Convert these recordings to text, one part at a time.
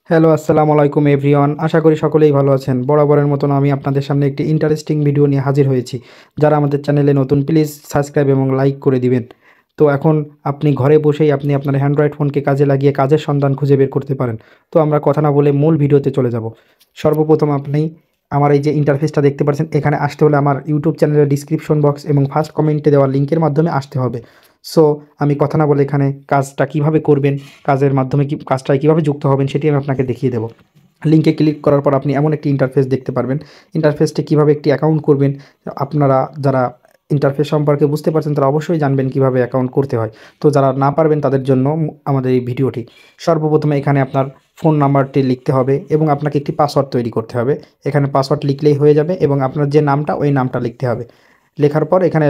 Hello, আসসালামু আলাইকুম everyone. আশা করি সকলেই ভালো আছেন। বরাবরের মতন আমি আপনাদের সামনে একটি ইন্টারেস্টিং ভিডিও নিয়ে হাজির হয়েছি। যারা আমাদের চ্যানেলে নতুন প্লিজ সাবস্ক্রাইব এবং লাইক করে দিবেন। তো এখন আপনি ঘরে বসেই আপনি আপনার অ্যান্ড্রয়েড ফোনকে কাজে লাগিয়ে কাজের সন্ধান খুঁজে বের করতে পারেন। তো আমরা কথা না বলে মূল ভিডিওতে চলে যাব। সর্বপ্রথম আপনি আমার এই যে ইন্টারফেসটা দেখতে পাচ্ছেন, এখানে আসতে হলে আমার ইউটিউব চ্যানেলের ডিসক্রিপশন বক্স এবং ফার্স্ট কমেন্টে দেওয়া লিঙ্কের মাধ্যমে আসতে হবে। সো আমি কথা না বলে এখানে কাজটা কিভাবে করবেন, কাজের মাধ্যমে কাজটায় কীভাবে যুক্ত হবেন সেটি আমি আপনাকে দেখিয়ে দেবো। লিঙ্কে ক্লিক করার পর আপনি এমন একটি ইন্টারফেস দেখতে পারবেন। ইন্টারফেসটি কীভাবে একটি অ্যাকাউন্ট করবেন, আপনারা যারা ইন্টারফেস সম্পর্কে বুঝতে পারছেন তারা অবশ্যই জানবেন কীভাবে অ্যাকাউন্ট করতে হয়। তো যারা না পারবেন তাদের জন্য আমাদের এই ভিডিওটি। সর্বপ্রথমে এখানে আপনার ফোন নাম্বারটি লিখতে হবে এবং আপনাকে একটি পাসওয়ার্ড তৈরি করতে হবে। এখানে পাসওয়ার্ড লিখলেই হয়ে যাবে এবং আপনার যে নামটা ওই নামটা লিখতে হবে। লেখার পর এখানে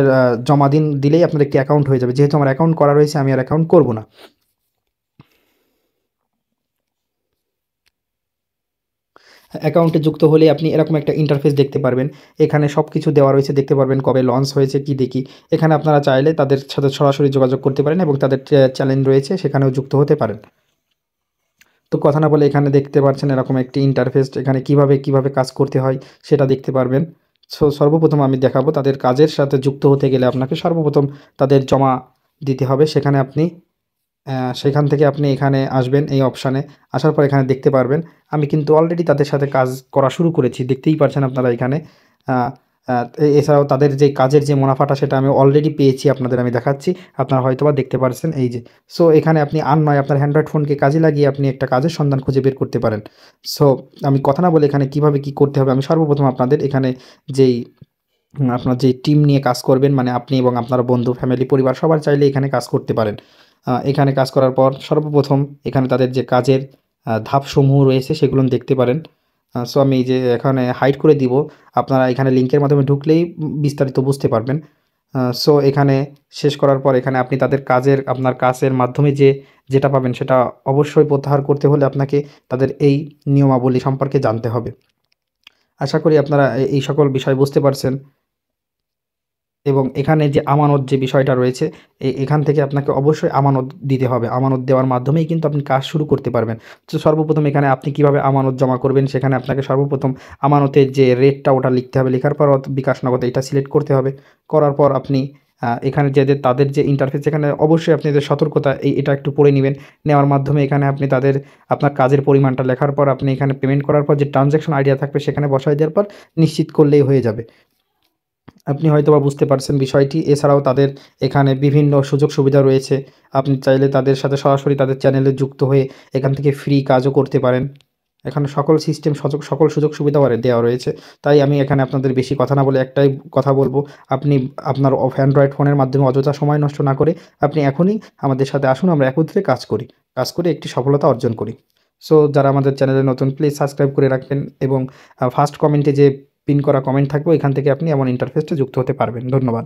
জমা দিলেই আপনার একটি অ্যাকাউন্ট হয়ে যাবে। যেহেতু আমার অ্যাকাউন্ট করা রয়েছে আমি আর অ্যাকাউন্ট করব না। অ্যাকাউন্টে যুক্ত হলে আপনি এরকম একটা ইন্টারফেস দেখতে পারবেন। এখানে সব কিছু দেওয়া রয়েছে, দেখতে পারবেন কবে লঞ্চ হয়েছে কী দেখি। এখানে আপনারা চাইলে তাদের সাথে সরাসরি যোগাযোগ করতে পারেন এবং তাদের চ্যানেল রয়েছে সেখানেও যুক্ত হতে পারেন। তো কথা না বলে এখানে দেখতে পাচ্ছেন এরকম একটি ইন্টারফেস, এখানে কিভাবে কাজ করতে হয় সেটা দেখতে পারবেন। সর্বপ্রথম আমি দেখাবো তাদের কাজের সাথে যুক্ত হতে গেলে আপনাকে সর্বপ্রথম তাদের জমা দিতে হবে। সেখান থেকে আপনি এখানে আসবেন এই অপশানে। আসার পর এখানে দেখতে পারবেন আমি কিন্তু অলরেডি তাদের সাথে কাজ করা শুরু করেছি। দেখতেই পারছেন আপনারা এখানে। আ আ এছাড়াও তাদের যে কাজের যে মুনাফাটা সেটা আমি অলরেডি পেয়েছি, আপনাদের আমি দেখাচ্ছি। আপনারা হয়তোবা দেখতে পারছেন এই যে। সো এখানে আপনি আর নয় আপনার অ্যান্ড্রয়েড ফোনকে কাজে লাগিয়ে আপনি একটা কাজের সন্ধান খুঁজে বের করতে পারেন। সো আমি কথা না বলে এখানে কিভাবে কি করতে হবে আমি সর্বপ্রথম আপনাদের এখানে যেই আপনার যে টিম নিয়ে কাজ করবেন, মানে আপনি এবং আপনার বন্ধু, ফ্যামিলি, পরিবার সবার চাইলে এখানে কাজ করতে পারেন। এখানে কাজ করার পর সর্বপ্রথম এখানে তাদের যে কাজের ধাপসমূহ রয়েছে সেগুলো দেখতে পারেন। সো আমি এই যে এখানে হাইড করে দিব। আপনারা এখানে লিঙ্কের মাধ্যমে ঢুকলেই বিস্তারিত বুঝতে পারবেন। সো এখানে শেষ করার পর এখানে আপনি তাদের আপনার কাজের মাধ্যমে যেটা পাবেন সেটা অবশ্যই প্রত্যাহার করতে হলে আপনাকে তাদের এই নিয়মাবলী সম্পর্কে জানতে হবে। আশা করি আপনারা এই সকল বিষয় বুঝতে পারছেন। এবং এখানে যে আমানত যে বিষয়টা রয়েছে, এখান থেকে আপনাকে অবশ্যই আমানত দিতে হবে। আমানত দেওয়ার মাধ্যমেই কিন্তু আপনি কাজ শুরু করতে পারবেন। তো সর্বপ্রথম এখানে আপনি কিভাবে আমানত জমা করবেন, সেখানে আপনাকে সর্বপ্রথম আমানতের যে রেটটা ওটা লিখতে হবে। লেখার পর বিকাশ নগদ এটা সিলেক্ট করতে হবে। করার পর আপনি এখানে তাদের যে ইন্টারফেস, এখানে অবশ্যই আপনি এদের সতর্কতা এটা একটু পড়ে নিবেন। নেওয়ার মাধ্যমে এখানে আপনি আপনার কাজের পরিমাণটা লেখার পর আপনি এখানে পেমেন্ট করার পর যে ট্রান্সেকশন আইডিয়া থাকবে সেখানে বসায় দেওয়ার পর নিশ্চিত করলেই হয়ে যাবে। আপনি হয়তোবা বুঝতে পারছেন বিষয়টি। এছাড়াও তাদের এখানে বিভিন্ন সুযোগ সুবিধা রয়েছে। আপনি চাইলে তাদের সাথে সরাসরি তাদের চ্যানেলে যুক্ত হয়ে এখান থেকে ফ্রি কাজও করতে পারেন। এখানে সকল সিস্টেম সকল সুযোগ সুবিধাও দেওয়া রয়েছে। তাই আমি এখানে আপনাদের বেশি কথা না বলে একটাই কথা বলব, আপনি আপনার অ্যান্ড্রয়েড ফোনের মাধ্যমে অযথা সময় নষ্ট না করে আপনি এখনই আমাদের সাথে আসুন, আমরা একত্রে কাজ করি। কাজ করে একটি সফলতা অর্জন করি। সো যারা আমাদের চ্যানেলে নতুন প্লিজ সাবস্ক্রাইব করে রাখবেন এবং ফার্স্ট কমেন্টে যে পিন করা কমেন্ট থাকবে এখান থেকে আপনি এমন ইন্টারফেসটা যুক্ত হতে পারবেন। ধন্যবাদ।